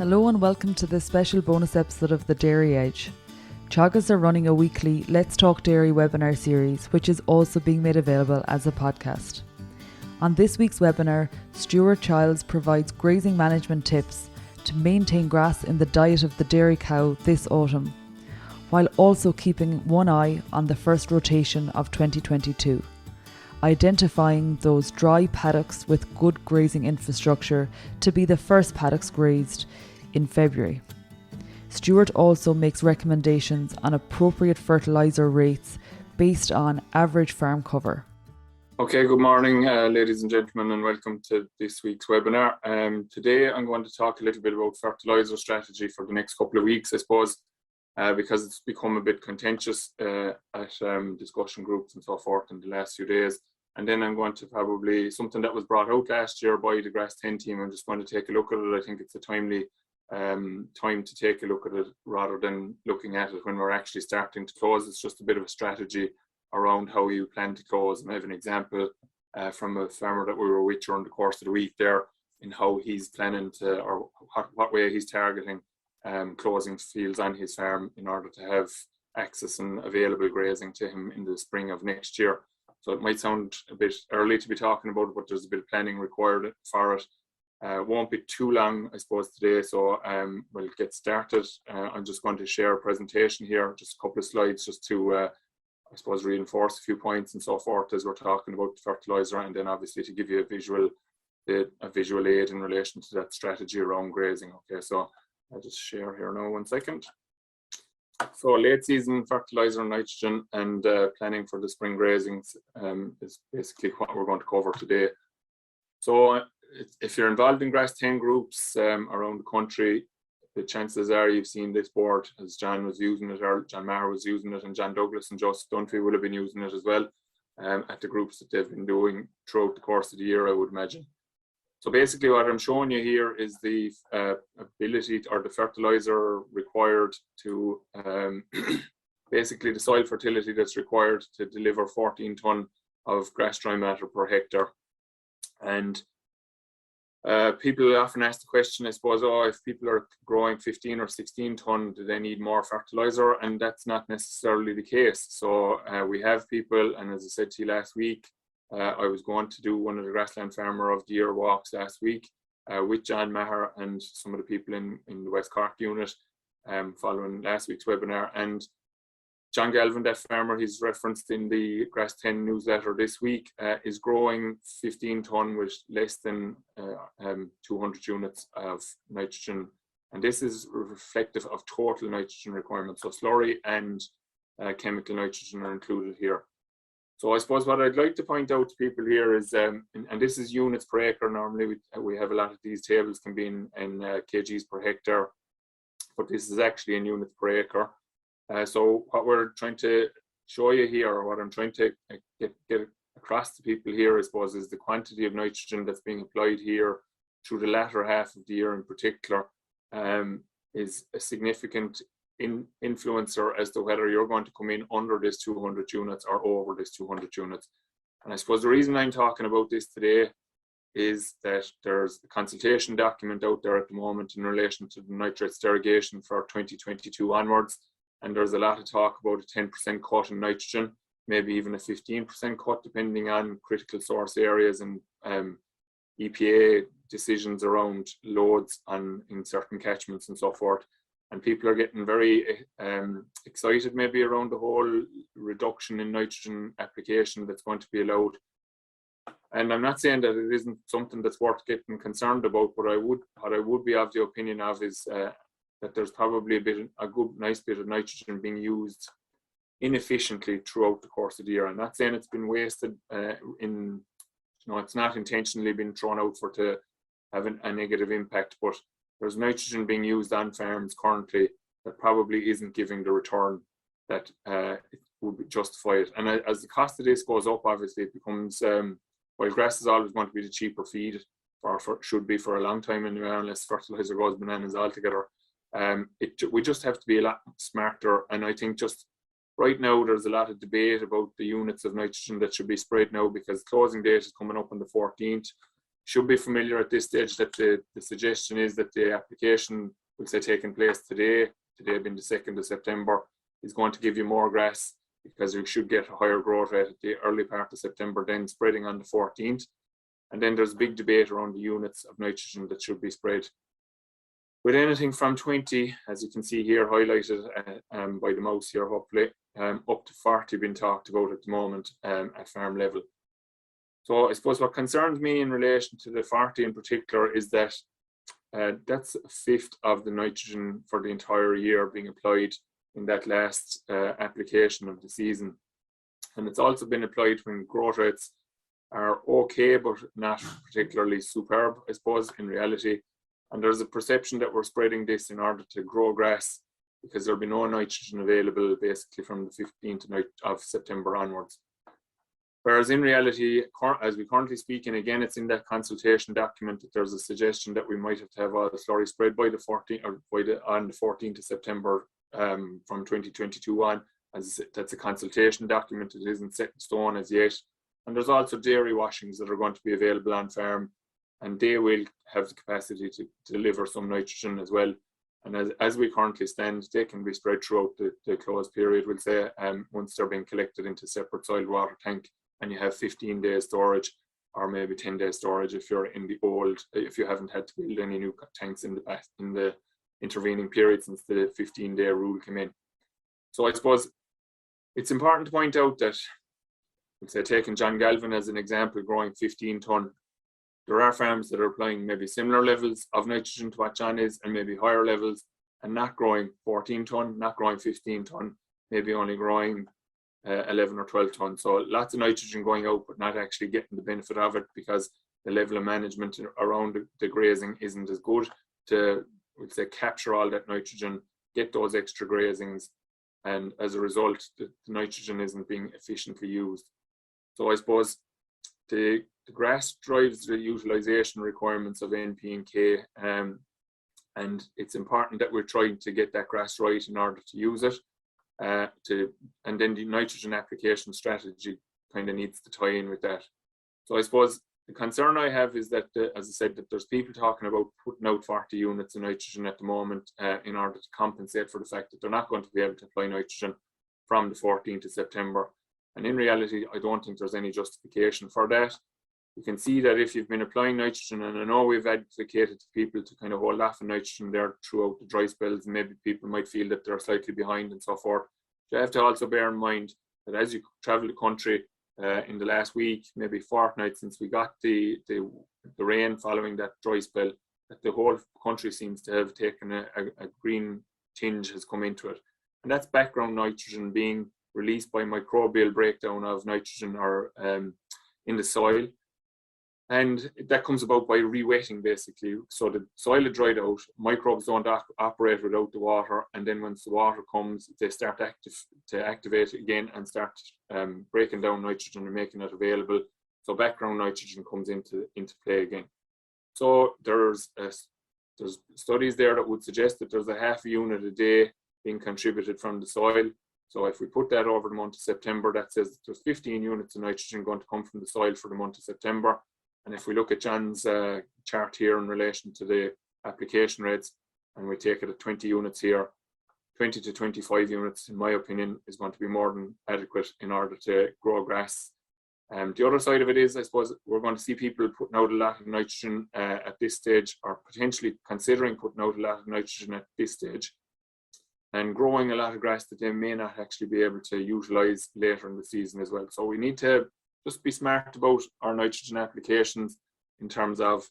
Hello and welcome to this special bonus episode of The Dairy Edge. Teagasc are running a weekly Let's Talk Dairy webinar series, which is also being made available as a podcast. On this week's webinar, Stuart Childs provides grazing management tips to maintain grass in the diet of the dairy cow this autumn, while also keeping one eye on the first rotation of 2022, identifying those dry paddocks with good grazing infrastructure to be the first paddocks grazed in February. Stuart also makes recommendations on appropriate fertiliser rates based on average farm cover. Okay, good morning, ladies and gentlemen, and welcome to this week's webinar. Today I'm going to talk a little bit about fertiliser strategy for the next couple of weeks, I suppose, because it's become a bit contentious at discussion groups and so forth in the last few days. And then I'm going to probably, something that was brought out last year by the Grass 10 team, I'm just going to take a look at it. I think it's a timely time to take a look at it rather than looking at it when we're actually starting to close. It's just a bit of a strategy around how you plan to close. And I have an example from a farmer that we were with during the course of the week there in how he's planning to, or what way he's targeting closing fields on his farm in order to have access and available grazing to him in the spring of next year. So it might sound a bit early to be talking about it, but there's a bit of planning required for it. Won't be too long, I suppose, today, so we'll get started. I'm just going to share a presentation here, just a couple of slides just to, I suppose, reinforce a few points and so forth as we're talking about the fertiliser, and then obviously to give you a visual aid in relation to that strategy around grazing. Okay, so I'll just share here now, 1 second. So late season fertiliser and nitrogen and planning for the spring grazings is basically what we're going to cover today. So if you're involved in Grass 10 groups around the country, the chances are you've seen this board as John was using it, or John Maher was using it, and John Douglas and Joseph Dunphy would have been using it as well at the groups that they've been doing throughout the course of the year, I would imagine. So basically what I'm showing you here is the ability or the fertiliser required to, basically the soil fertility that's required to deliver 14 tonne of grass dry matter per hectare. And people often ask the question, I suppose, if people are growing 15 or 16 tonne, do they need more fertiliser? And that's not necessarily the case. So we have people, and as I said to you last week, I was going to do one of the Grassland Farmer of the Year walks last week with John Maher and some of the people in the West Cork unit following last week's webinar. And John Galvin, that farmer he's referenced in the Grass 10 newsletter this week, is growing 15 tonne with less than 200 units of nitrogen. And this is reflective of total nitrogen requirements. So slurry and chemical nitrogen are included here. So I suppose what I'd like to point out to people here is, and this is units per acre. Normally we have a lot of these tables can be in kgs per hectare, but this is actually in units per acre. So what we're trying to show you here, or what I'm trying to get across to people here, I suppose, is the quantity of nitrogen that's being applied here through the latter half of the year in particular is a significant influencer as to whether you're going to come in under this 200 units or over this 200 units. And I suppose the reason I'm talking about this today is that there's a consultation document out there at the moment in relation to the nitrates derogation for 2022 onwards. And there's a lot of talk about a 10% cut in nitrogen, maybe even a 15% cut, depending on critical source areas and EPA decisions around loads in certain catchments and so forth. And people are getting very excited maybe around the whole reduction in nitrogen application that's going to be allowed. And I'm not saying that it isn't something that's worth getting concerned about, but what I would be of the opinion of is that there's probably a nice bit of nitrogen being used inefficiently throughout the course of the year. I'm not saying it's been wasted it's not intentionally been thrown out for to have a negative impact, but there's nitrogen being used on farms currently that probably isn't giving the return that it would justify it. And as the cost of this goes up, obviously it becomes, while grass is always going to be the cheaper feed, or should be for a long time anyway, unless fertiliser goes bananas altogether. We just have to be a lot smarter. And I think just right now there's a lot of debate about the units of nitrogen that should be sprayed now, because closing date is coming up on the 14th. should be familiar at this stage that the suggestion is that the application, will say taking place today being the 2nd of September, is going to give you more grass, because you should get a higher growth rate at the early part of September, then spreading on the 14th. And then there's a big debate around the units of nitrogen that should be spread. With anything from 20, as you can see here highlighted by the mouse here, hopefully, up to 40 being talked about at the moment at farm level. So I suppose what concerns me in relation to the 40 in particular is that that's a fifth of the nitrogen for the entire year being applied in that last application of the season. And it's also been applied when growth rates are okay, but not particularly superb, I suppose, in reality. And there's a perception that we're spreading this in order to grow grass, because there'll be no nitrogen available basically from the 15th of September onwards. Whereas in reality, as we currently speak, and again, it's in that consultation document that there's a suggestion that we might have to have all the slurry spread by the 14th or on the 14th of September from 2022 on. As that's a consultation document, it isn't set in stone as yet. And there's also dairy washings that are going to be available on farm, and they will have the capacity to deliver some nitrogen as well. And as we currently stand, they can be spread throughout the closed period, we'll say, once they're being collected into separate soil water tank, and you have 15 days storage, or maybe 10 days storage if you're in the old, if you haven't had to build any new tanks in the intervening period since the 15-day rule came in. So I suppose it's important to point out that, let's say, taking John Galvin as an example, growing 15 tonne, there are farms that are applying maybe similar levels of nitrogen to what John is, and maybe higher levels, and not growing 14 tonne, not growing 15 tonne, maybe only growing 11 or 12 tonnes. So lots of nitrogen going out, but not actually getting the benefit of it, because the level of management around the grazing isn't as good to, we'll say, capture all that nitrogen, get those extra grazings, and as a result, the nitrogen isn't being efficiently used. So I suppose the grass drives the utilization requirements of NP and K, and it's important that we're trying to get that grass right in order to use it. And then the nitrogen application strategy kind of needs to tie in with that. So I suppose the concern I have is that, as I said, that there's people talking about putting out 40 units of nitrogen at the moment in order to compensate for the fact that they're not going to be able to apply nitrogen from the 14th of September. And in reality, I don't think there's any justification for that. You can see that if you've been applying nitrogen, and I know we've advocated to people to kind of hold off on nitrogen there throughout the dry spells, and maybe people might feel that they're slightly behind and so forth. You have to also bear in mind that as you travel the country in the last week, maybe fortnight since we got the rain following that dry spell, that the whole country seems to have taken a green tinge has come into it. And that's background nitrogen being released by microbial breakdown of nitrogen or in the soil. And that comes about by re-wetting, basically. So the soil is dried out, microbes don't operate without the water, and then once the water comes, they start to activate again and start breaking down nitrogen and making it available. So background nitrogen comes into play again. So there's studies there that would suggest that there's a half a unit a day being contributed from the soil. So if we put that over the month of September, that says that there's 15 units of nitrogen going to come from the soil for the month of September. And if we look at John's chart here in relation to the application rates, and we take it at 20 units here, 20 to 25 units, in my opinion, is going to be more than adequate in order to grow grass. The other side of it is, I suppose, we're going to see people putting out a lot of nitrogen at this stage, or potentially considering putting out a lot of nitrogen at this stage, and growing a lot of grass that they may not actually be able to utilize later in the season as well. So we need to just be smart about our nitrogen applications in terms of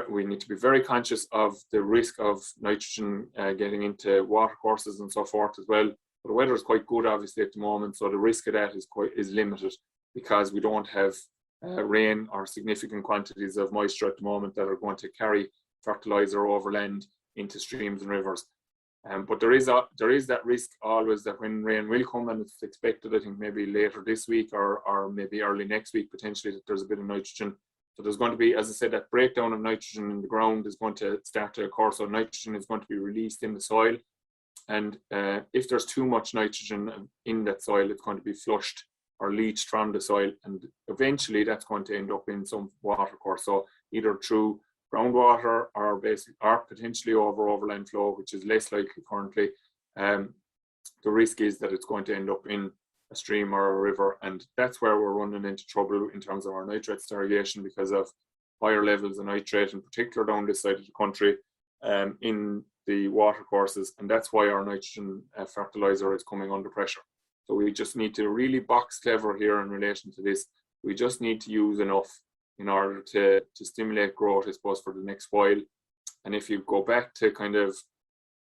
we need to be very conscious of the risk of nitrogen getting into water courses and so forth as well. But the weather is quite good, obviously, at the moment, so the risk of that is limited, because we don't have rain or significant quantities of moisture at the moment that are going to carry fertilizer over land into streams and rivers. But there is that risk always that when rain will come, and it's expected, I think maybe later this week or maybe early next week potentially, that there's a bit of nitrogen. So there's going to be, as I said, that breakdown of nitrogen in the ground is going to start to occur. So nitrogen is going to be released in the soil, and if there's too much nitrogen in that soil, it's going to be flushed or leached from the soil and eventually that's going to end up in some watercourse. So either through groundwater or potentially over overland flow, which is less likely currently. The risk is that it's going to end up in a stream or a river, and that's where we're running into trouble in terms of our nitrate irrigation, because of higher levels of nitrate, in particular down this side of the country, in the water courses, and that's why our nitrogen fertilizer is coming under pressure. So we just need to really box clever here in relation to this. We just need to use enough in order to stimulate growth, I suppose, for the next while. And if you go back to kind of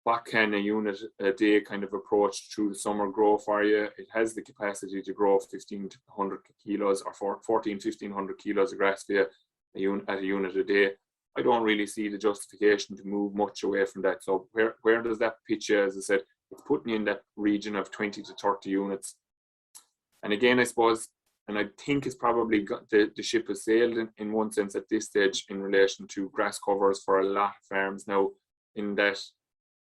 what can a unit a day kind of approach through the summer grow for you, it has the capacity to grow 1,500 kilos or 1,500 kilos of grass for you at a unit a day. I don't really see the justification to move much away from that. So where does that pitch you? As I said, it's putting you in that region of 20 to 30 units. And again, I suppose, and I think it's probably got the ship has sailed in one sense at this stage in relation to grass covers for a lot of farms now. In that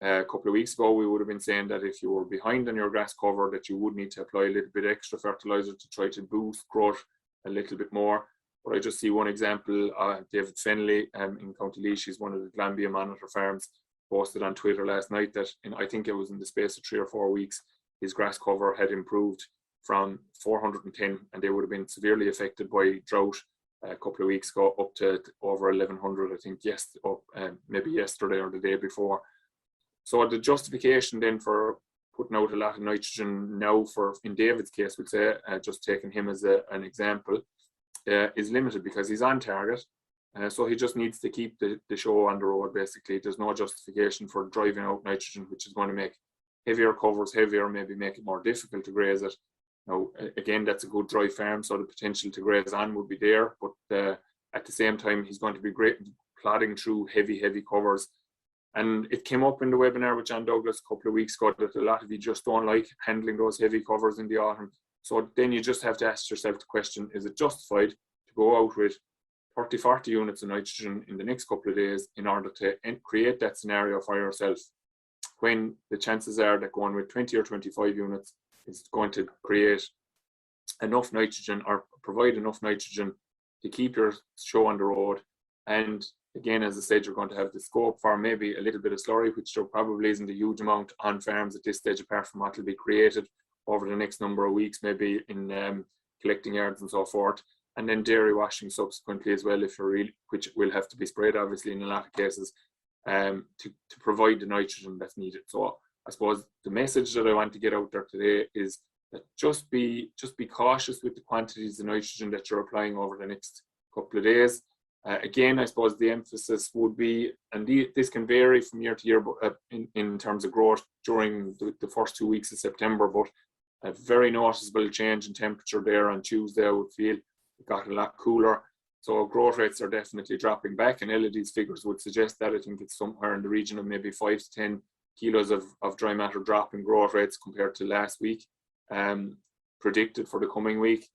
a couple of weeks ago, we would have been saying that if you were behind on your grass cover, that you would need to apply a little bit extra fertilizer to try to boost growth a little bit more. But I just see one example, David Fennelly in County Laois, he's one of the Glanbia Monitor farms, posted on Twitter last night that I think it was in the space of 3 or 4 weeks, his grass cover had improved from 410, and they would have been severely affected by drought a couple of weeks ago, up to over 1,100, I think, maybe yesterday or the day before. So the justification then for putting out a lot of nitrogen now, for in David's case, we'd say, just taking him as an example, is limited because he's on target. So he just needs to keep the show on the road, basically. There's no justification for driving out nitrogen, which is going to make heavier covers heavier, maybe make it more difficult to graze it. Now, again, that's a good dry farm, so the potential to graze on would be there, but at the same time, he's going to be great plodding through heavy covers. And it came up in the webinar with John Douglas a couple of weeks ago that a lot of you just don't like handling those heavy covers in the autumn. So then you just have to ask yourself the question, is it justified to go out with 30, 40 units of nitrogen in the next couple of days in order to create that scenario for yourself, when the chances are that going with 20 or 25 units is going to create enough nitrogen or provide enough nitrogen to keep your show on the road. And again, as I said, you're going to have the scope for maybe a little bit of slurry, which there probably isn't a huge amount on farms at this stage, apart from what will be created over the next number of weeks, maybe in collecting yards and so forth. And then dairy washing subsequently as well, which will have to be sprayed, obviously, in a lot of cases, to provide the nitrogen that's needed. So I suppose the message that I want to get out there today is that just be cautious with the quantities of nitrogen that you're applying over the next couple of days. Again, I suppose the emphasis would be, and this can vary from year to year, but in terms of growth during the first 2 weeks of September, but a very noticeable change in temperature there on Tuesday, I would feel. It got a lot cooler. So growth rates are definitely dropping back, and LED's figures would suggest that. I think it's somewhere in the region of maybe 5 to 10 kilos of dry matter drop in growth rates compared to last week, predicted for the coming week.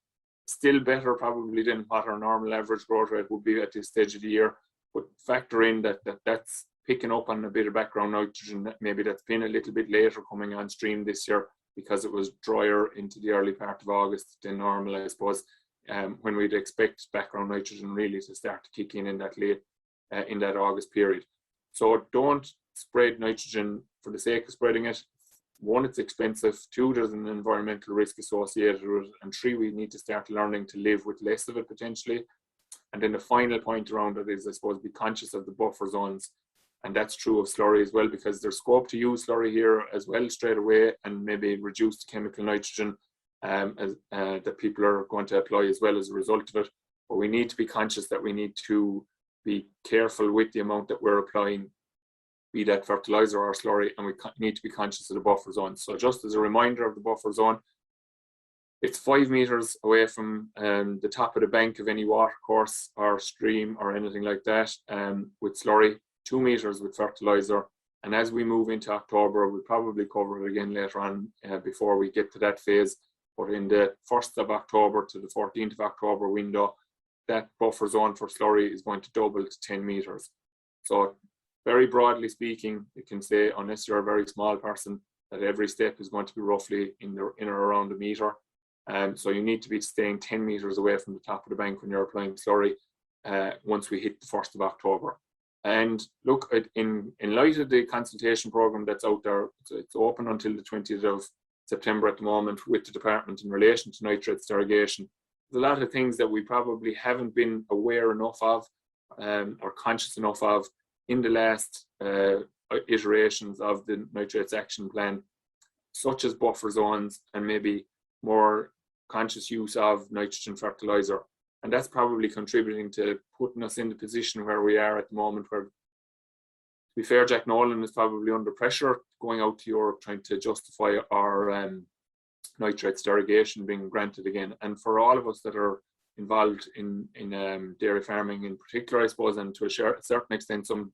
Still better probably than what our normal average growth rate would be at this stage of the year, but factor in that's picking up on a bit of background nitrogen, maybe that's been a little bit later coming on stream this year because it was drier into the early part of August than normal, I suppose, when we'd expect background nitrogen really to start to kick in that late, in that August period. So don't spread nitrogen for the sake of spreading it. 1, it's expensive. 2, there's an environmental risk associated with it. And 3, we need to start learning to live with less of it potentially. And then the final point around it is, I suppose, be conscious of the buffer zones. And that's true of slurry as well, because there's scope to use slurry here as well straight away, and maybe reduce the chemical nitrogen that people are going to apply as well as a result of it. But we need to be conscious that we need to be careful with the amount that we're applying, be that fertilizer or slurry, and we need to be conscious of the buffer zone. So just as a reminder of the buffer zone, it's 5 meters away from the top of the bank of any water course or stream or anything like that with slurry, 2 meters with fertilizer. And as we move into October, we'll probably cover it again later on before we get to that phase. But in the 1st of October to the 14th of October window, that buffer zone for slurry is going to double to 10 meters. So very broadly speaking, you can say, unless you're a very small person, that every step is going to be roughly in or around a meter. So you need to be staying 10 metres away from the top of the bank when you're applying slurry once we hit the 1st of October. And look, in light of the consultation programme that's out there, it's open until the 20th of September at the moment with the department in relation to nitrates derogation. There's a lot of things that we probably haven't been aware enough of or conscious enough of in the last iterations of the nitrates action plan, such as buffer zones and maybe more conscious use of nitrogen fertiliser. And that's probably contributing to putting us in the position where we are at the moment, where, to be fair, Jack Nolan is probably under pressure going out to Europe trying to justify our nitrates derogation being granted again. And for all of us that are involved in dairy farming in particular, I suppose, and to a certain extent some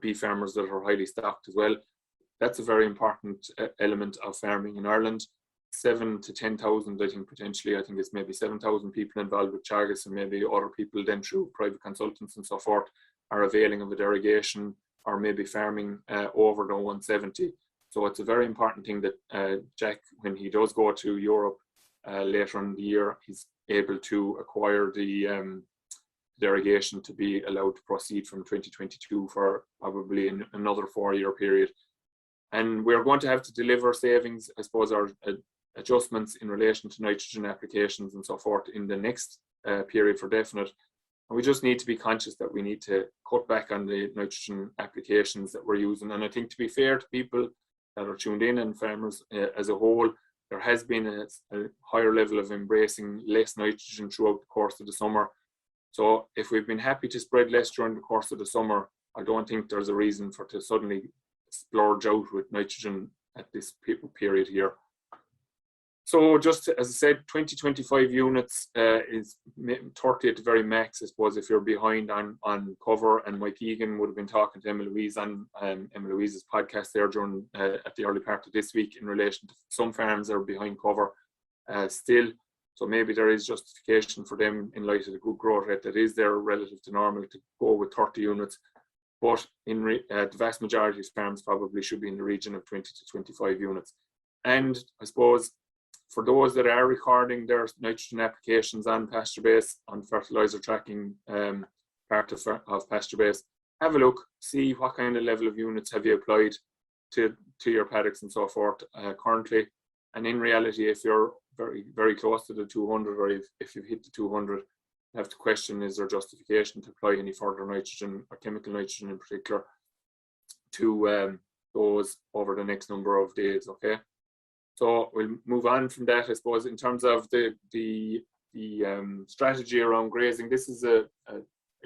beef farmers that are highly stocked as well, that's a very important element of farming in Ireland. 7,000 to 10,000, I think potentially, I think it's maybe 7,000 people involved with Teagasc, and maybe other people then through private consultants and so forth are availing of a derogation or maybe farming over the 170. So it's a very important thing that Jack, when he does go to Europe later in the year, he's able to acquire the derogation to be allowed to proceed from 2022 for probably another 4-year period. And we're going to have to deliver savings, I suppose, or adjustments in relation to nitrogen applications and so forth in the next period for definite. And we just need to be conscious that we need to cut back on the nitrogen applications that we're using. And I think, to be fair to people that are tuned in and farmers as a whole, there has been a higher level of embracing less nitrogen throughout the course of the summer. So if we've been happy to spread less during the course of the summer, I don't think there's a reason for to suddenly splurge out with nitrogen at this period here. So just as I said, 20-25 units is 30 at the very max, I suppose, if you're behind on cover. And Mike Egan would have been talking to Emma Louise on Emma Louise's podcast there during at the early part of this week in relation to some farms that are behind cover still. So maybe there is justification for them in light of the good growth rate that is there relative to normal to go with 30 units. But in the vast majority of farms probably should be in the region of 20 to 25 units. And I suppose for those that are recording their nitrogen applications on pasture base, on fertiliser tracking part of pasture base, have a look, see what kind of level of units have you applied to your paddocks and so forth currently. And in reality, if you're very, very close to the 200, or if you've hit the 200, you have to question, is there justification to apply any further nitrogen or chemical nitrogen in particular to those over the next number of days, okay? So we'll move on from that, I suppose, in terms of the strategy around grazing. This is a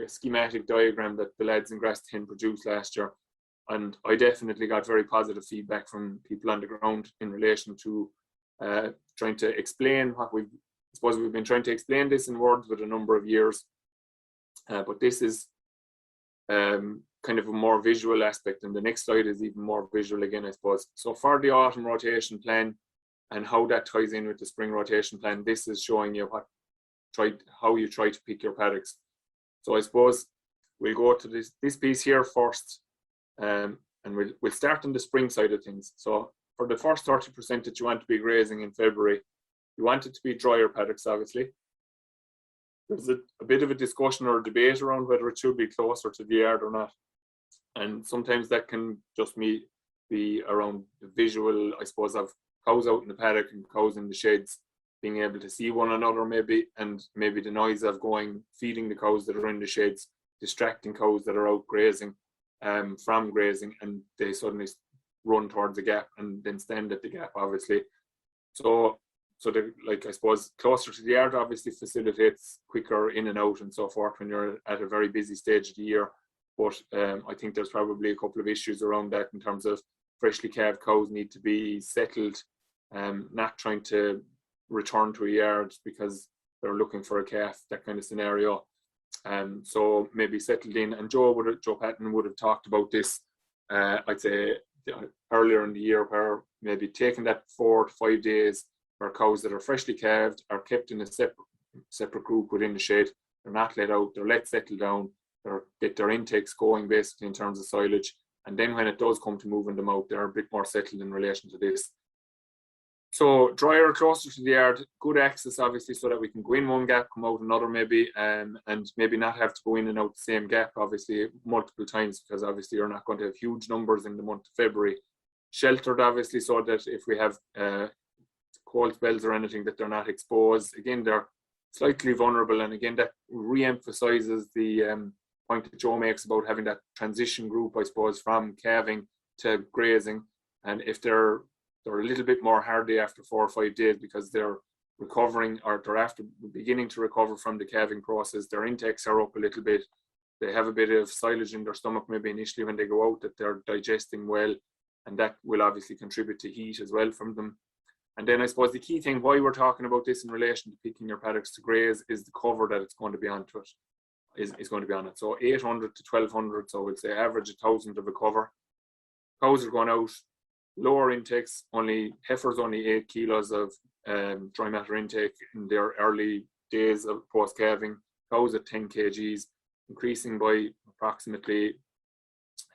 schematic diagram that the lads in Grass 10 produced last year. And I definitely got very positive feedback from people on the ground in relation to trying to explain what we've been trying to explain this in words with a number of years. But this is kind of a more visual aspect, and the next slide is even more visual again, I suppose. So for the autumn rotation plan and how that ties in with the spring rotation plan, this is showing you how you try to pick your paddocks. So I suppose we'll go to this piece here first, and we'll start on the spring side of things. So for the first 30% that you want to be grazing in February, you want it to be drier paddocks, obviously. There's a bit of a discussion or a debate around whether it should be closer to the yard or not. And sometimes that can just be around the visual, I suppose, of cows out in the paddock and cows in the sheds, being able to see one another maybe, and maybe the noise of feeding the cows that are in the sheds, distracting cows that are out grazing from grazing, and they suddenly run towards the gap and then stand at the gap, obviously. So I suppose closer to the yard obviously facilitates quicker in and out and so forth when you're at a very busy stage of the year. But I think there's probably a couple of issues around that in terms of freshly calved cows need to be settled, not trying to return to a yard because they're looking for a calf, that kind of scenario. So maybe settled in. And Joe Patton would have talked about this, I'd say, earlier in the year, where maybe taking that 4 to 5 days where cows that are freshly calved are kept in a separate group within the shed. They're not let out, they're let settle down, get their intakes going basically in terms of silage. And then when it does come to moving them out, they're a bit more settled in relation to this. So drier, closer to the yard, good access obviously, so that we can go in one gap, come out another maybe, and maybe not have to go in and out the same gap obviously multiple times, because obviously you're not going to have huge numbers in the month of February. Sheltered obviously, so that if we have cold spells or anything, that they're not exposed. Again, they're slightly vulnerable, and again that re-emphasizes the point that Joe makes about having that transition group, I suppose, from calving to grazing. And if they're a little bit more hardy after 4 or 5 days, because they're recovering, or they're after beginning to recover from the calving process, their intakes are up a little bit, they have a bit of silage in their stomach maybe initially when they go out, that they're digesting well, and that will obviously contribute to heat as well from them. And then I suppose the key thing why we're talking about this in relation to picking your paddocks to graze is the cover that it's going to be onto it, is going to be on it. So 800 to 1200, so we'll say average 1000 of a cover. Cows are going out, lower intakes, heifers only 8 kilos of dry matter intake in their early days of post-calving. Cows at 10 kgs, increasing by approximately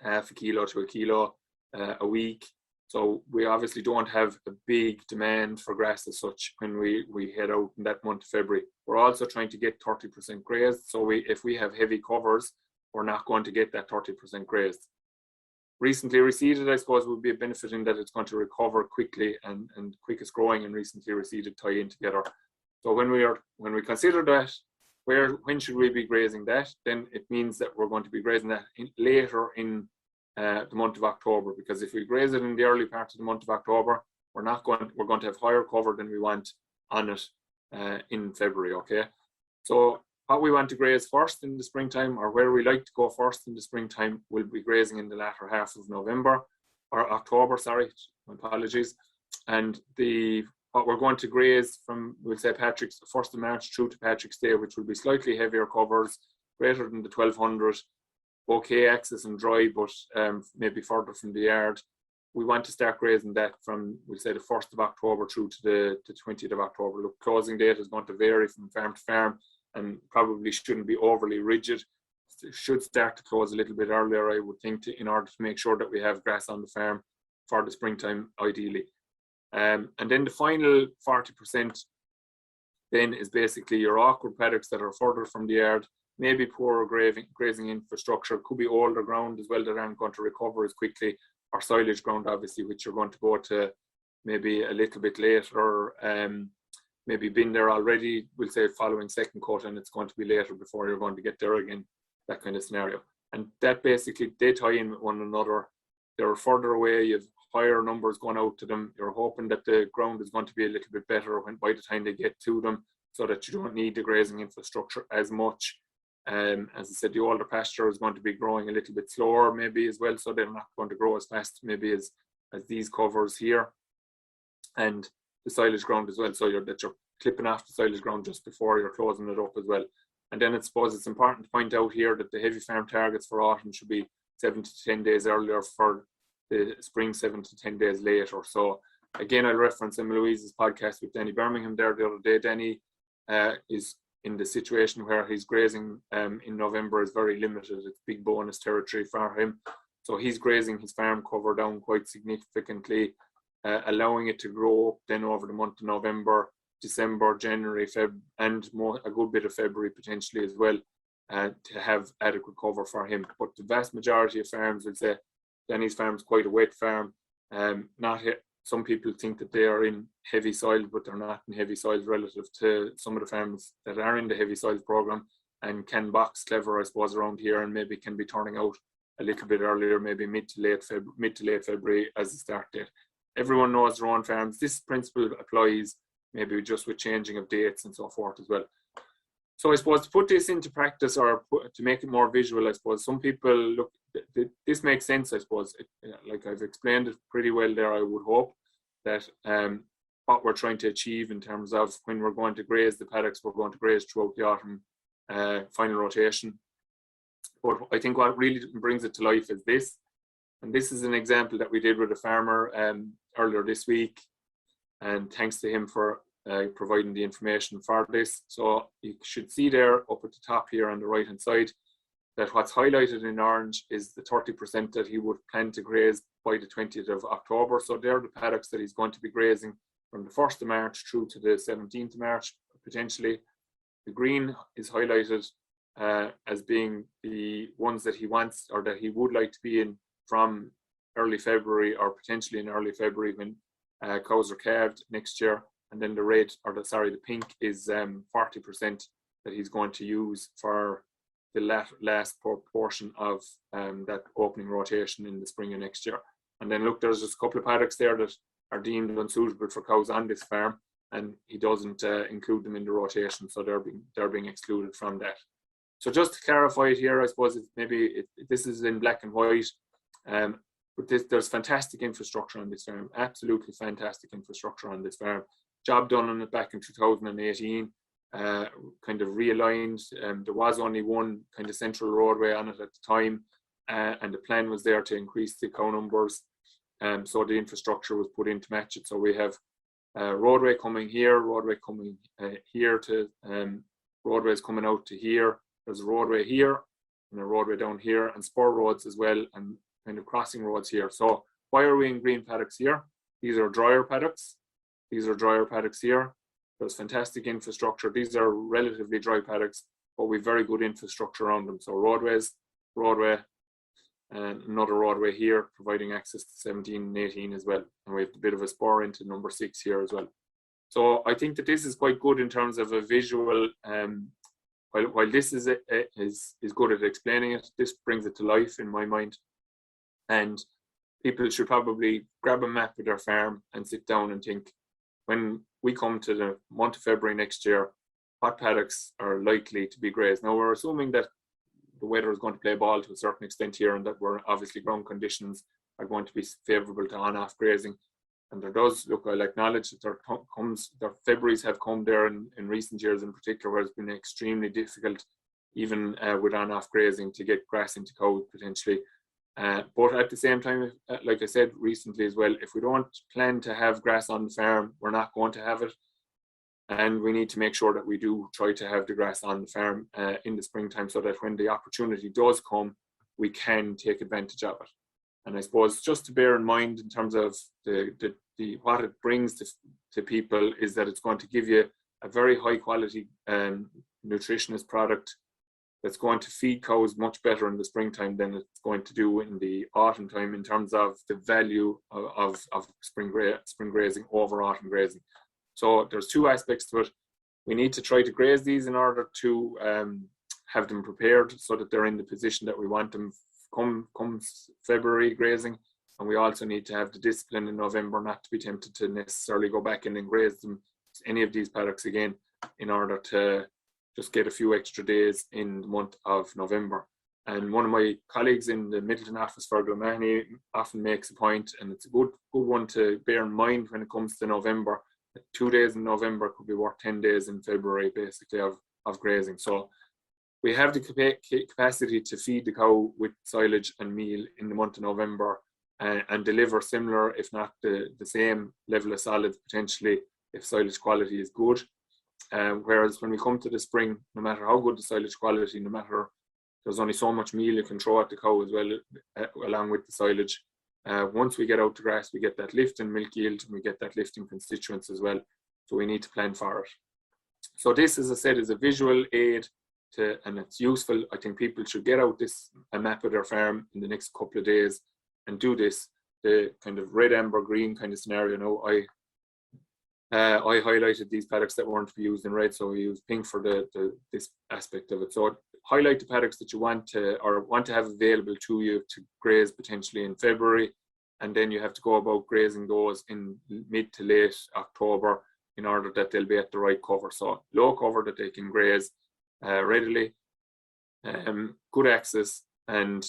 half a kilo to a kilo a week. So we obviously don't have a big demand for grass as such when we head out in that month of February. We're also trying to get 30% grazed. So if we have heavy covers, we're not going to get that 30% grazed. Recently reseeded, I suppose, would be a benefit in that it's going to recover quickly, and quickest growing and recently reseeded tie in together. So when we consider that, when should we be grazing that? Then it means that we're going to be grazing that later in the month of October, because if we graze it in the early part of the month of October, we're going to have higher cover than we want on it in February. Okay, so what we want to graze first in the springtime, or where we like to go first in the springtime, will be grazing in the latter half of November or October. Sorry, apologies. And what we're going to graze from, we'll say, 1st of March through to Patrick's Day, which will be slightly heavier covers, greater than the 1200. Okay, access and dry, but maybe further from the yard. We want to start grazing that from, we'll say, the 1st of October through to the 20th of October. Look, closing date is going to vary from farm to farm, and probably shouldn't be overly rigid. It should start to close a little bit earlier, I would think, in order to make sure that we have grass on the farm for the springtime, ideally. And then the final 40% then is basically your awkward paddocks that are further from the yard, maybe poorer grazing infrastructure, could be older ground as well that aren't going to recover as quickly, or silage ground obviously, which you're going to go to maybe a little bit later, maybe been there already, we'll say following second cut, and it's going to be later before you're going to get there again, that kind of scenario. And that basically, they tie in with one another. They're further away, you have higher numbers going out to them. You're hoping that the ground is going to be a little bit better by the time they get to them, so that you don't need the grazing infrastructure as much. As I said, the older pasture is going to be growing a little bit slower maybe as well, so they're not going to grow as fast maybe as these covers here. And the silage ground as well, so you're clipping off the silage ground just before you're closing it up as well. And then I suppose it's important to point out here that the heavy farm targets for autumn should be 7 to 10 days earlier, for the spring 7 to 10 days later. So again, I'll reference Emma Louise's podcast with Danny Birmingham there the other day. Danny is in the situation where his grazing in November is very limited. It's big bonus territory for him. So he's grazing his farm cover down quite significantly, allowing it to grow up then over the month of November, December, January, Feb, and a good bit of February potentially as well, to have adequate cover for him. But the vast majority of farms, would say, Danny's farm is quite a wet farm. Some people think that they are in heavy soil, but they're not in heavy soils relative to some of the farms that are in the heavy soils program, and can box clever, I suppose, around here, and maybe can be turning out a little bit earlier, maybe mid to late February as a start date. Everyone knows their own farms. This principle applies maybe just with changing of dates and so forth as well. So I suppose to put this into practice, or to make it more visual, I suppose some people look, this makes sense, I suppose. Like I've explained it pretty well there, I would hope, that what we're trying to achieve in terms of when we're going to graze the paddocks, we're going to graze throughout the autumn final rotation. But I think what really brings it to life is this. And this is an example that we did with a farmer earlier this week. And thanks to him for providing the information for this. So you should see there up at the top here on the right hand side that what's highlighted in orange is the 30% that he would plan to graze by the 20th of October. So they're the paddocks that he's going to be grazing from the 1st of March through to the 17th of March, potentially. The green is highlighted as being the ones that he wants or that he would like to be in from early February or potentially in early February when cows are calved next year. And then the pink is 40% that he's going to use for the last portion of that opening rotation in the spring of next year. And then look, there's just a couple of paddocks there that are deemed unsuitable for cows on this farm, and he doesn't include them in the rotation, so they're being excluded from that. So just to clarify it here, I suppose this is in black and white, but there's fantastic infrastructure on this farm, absolutely fantastic infrastructure on this farm. Job done on it back in 2018, kind of realigned. There was only one kind of central roadway on it at the time, and the plan was there to increase the cow numbers. So the infrastructure was put in to match it. So we have roadway coming here, roadway coming here to roadways coming out to here. There's a roadway here and a roadway down here, and spur roads as well, and kind of crossing roads here. So why are we in green paddocks here? These are drier paddocks. These are drier paddocks here. There's fantastic infrastructure. These are relatively dry paddocks, but with very good infrastructure around them. So roadways, roadway, and another roadway here, providing access to 17 and 18 as well. And we have a bit of a spur into number 6 here as well. So I think that this is quite good in terms of a visual. While this is good at explaining it, this brings it to life in my mind. And people should probably grab a map of their farm and sit down and think, when we come to the month of February next year, what paddocks are likely to be grazed? Now, we're assuming that the weather is going to play ball to a certain extent here, and that we're obviously ground conditions are going to be favourable to on-off grazing. And there does look, I'll acknowledge that there Februaries have come there in recent years in particular, where it's been extremely difficult, even with on-off grazing, to get grass into cows potentially. But at the same time, like I said recently as well, if we don't plan to have grass on the farm, we're not going to have it. And we need to make sure that we do try to have the grass on the farm in the springtime, so that when the opportunity does come, we can take advantage of it. And I suppose just to bear in mind in terms of what it brings to people is that it's going to give you a very high quality nutritionist product that's going to feed cows much better in the springtime than it's going to do in the autumn time, in terms of the value of spring grazing over autumn grazing. So there's two aspects to it. We need to try to graze these in order to have them prepared so that they're in the position that we want them come February grazing. And we also need to have the discipline in November not to be tempted to necessarily go back in and graze them, any of these paddocks again, in order to just get a few extra days in the month of November. And one of my colleagues in the Middleton office, Fergal Mahoney, often makes a point, and it's a good one to bear in mind when it comes to November, that 2 days in November could be worth 10 days in February, basically, of grazing. So we have the capacity to feed the cow with silage and meal in the month of November and deliver similar, if not the same level of solids potentially, if silage quality is good. Whereas when we come to the spring, no matter how good the silage quality, no matter, there's only so much meal you can throw at the cow as well, along with the silage. Once we get out to grass, we get that lift in milk yield, and we get that lift in constituents as well. So we need to plan for it. So this, as I said, is a visual aid and it's useful. I think people should get out a map of their farm in the next couple of days and do this, the kind of red, amber, green kind of scenario. Now, I highlighted these paddocks that weren't to be used in red, so we used pink for this aspect of it. So highlight the paddocks that you want to have available to you to graze potentially in February, and then you have to go about grazing those in mid to late October in order that they'll be at the right cover. So low cover that they can graze readily, good access, and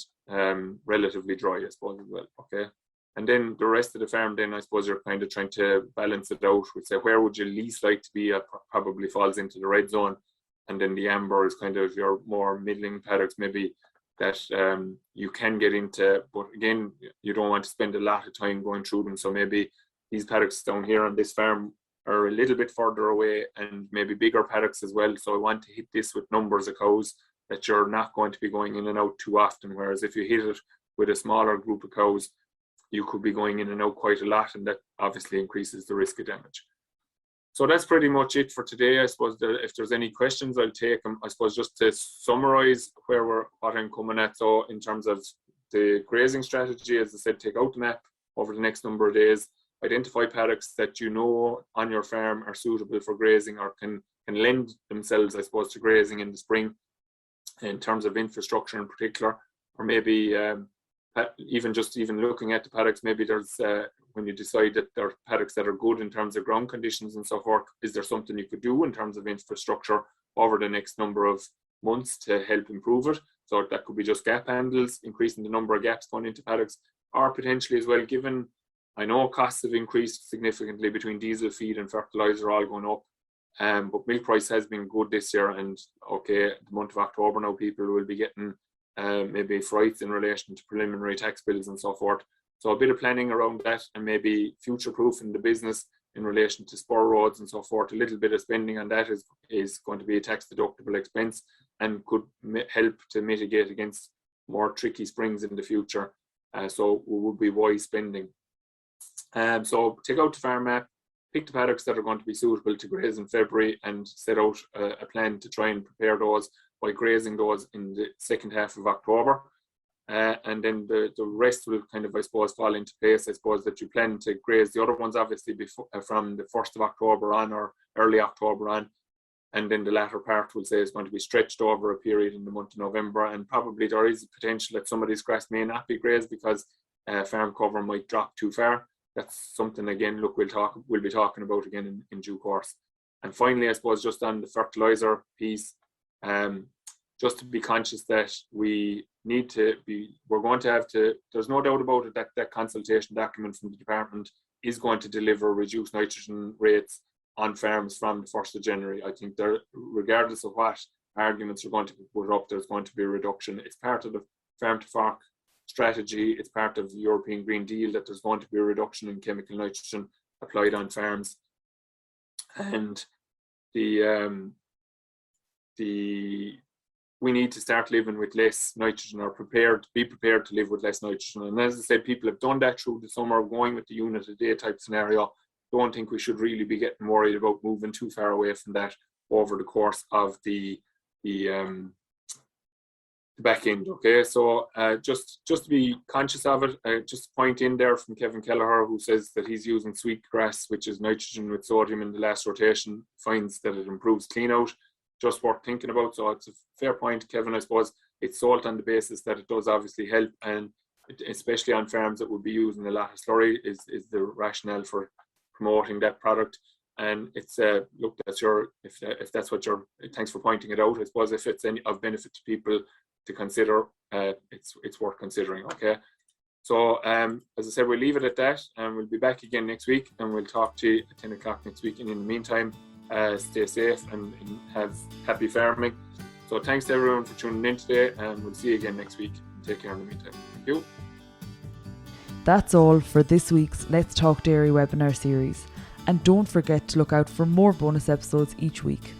relatively dry, I suppose, as well. Okay. And then the rest of the farm, then I suppose you're kind of trying to balance it out with, say, where would you least like to be? Probably falls into the red zone. And then the amber is kind of your more middling paddocks, maybe that you can get into, but again, you don't want to spend a lot of time going through them. So maybe these paddocks down here on this farm are a little bit further away, and maybe bigger paddocks as well. So I want to hit this with numbers of cows that you're not going to be going in and out too often. Whereas if you hit it with a smaller group of cows, you could be going in and out quite a lot, and that obviously increases the risk of damage. So that's pretty much it for today. I suppose if there's any questions, I'll take them. I suppose just to summarise what I'm coming at. So in terms of the grazing strategy, as I said, take out the map over the next number of days. Identify paddocks that you know on your farm are suitable for grazing or can lend themselves, I suppose, to grazing in the spring in terms of infrastructure in particular, or maybe even looking at the paddocks, maybe there's when you decide that there are paddocks that are good in terms of ground conditions and so forth, is there something you could do in terms of infrastructure over the next number of months to help improve it? So that could be just gap handles, increasing the number of gaps going into paddocks, or potentially as well, given I know costs have increased significantly between diesel, feed and fertiliser all going up, but milk price has been good this year, and okay, the month of October now people will be getting maybe frights in relation to preliminary tax bills and so forth. So a bit of planning around that, and maybe future-proofing the business in relation to spur roads and so forth. A little bit of spending on that is going to be a tax-deductible expense and could help to mitigate against more tricky springs in the future. So it would be wise spending. So take out the farm map, pick the paddocks that are going to be suitable to graze in February, and set out a plan to try and prepare those by grazing those in the second half of October. And then the rest will kind of, I suppose, fall into place. I suppose that you plan to graze the other ones obviously before, from the 1st of October on or early October on. And then the latter part will say is going to be stretched over a period in the month of November. And probably there is potential that some of these grass may not be grazed because farm cover might drop too far. That's something, again, look, we'll be talking about again in due course. And finally, I suppose, just on the fertiliser piece, just to be conscious that we're going to have to, there's no doubt about it that consultation document from the department is going to deliver reduced nitrogen rates on farms from the 1st of January. I think there, regardless of what arguments are going to be put up, there's going to be a reduction. It's part of the farm to fork strategy. It's part of the European Green Deal that there's going to be a reduction in chemical nitrogen applied on farms. And we need to start living with less nitrogen, or be prepared to live with less nitrogen. And as I said, people have done that through the summer, going with the unit a day type scenario. Don't think we should really be getting worried about moving too far away from that over the course of the back end. Okay, so just to be conscious of it, just a point in there from Kevin Kelleher, who says that he's using sweetgrass, which is nitrogen with sodium in the last rotation, finds that it improves clean out. Just worth thinking about. So it's a fair point, Kevin. I suppose it's sold on the basis that it does obviously help, and especially on farms that would be using a lot of slurry is the rationale for promoting that product. And it's look, that's if that's what you're, thanks for pointing it out. I suppose if it's any of benefit to people to consider, it's worth considering. Okay, so as I said, we'll leave it at that, and we'll be back again next week, and we'll talk to you at 10 o'clock next week. And in the meantime, stay safe and have happy farming. So thanks to everyone for tuning in today, and we'll see you again next week. Take care in the meantime. Thank you. That's all for this week's Let's Talk Dairy webinar series, and don't forget to look out for more bonus episodes each week.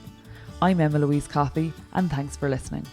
I'm Emma Louise Coffey, and thanks for listening.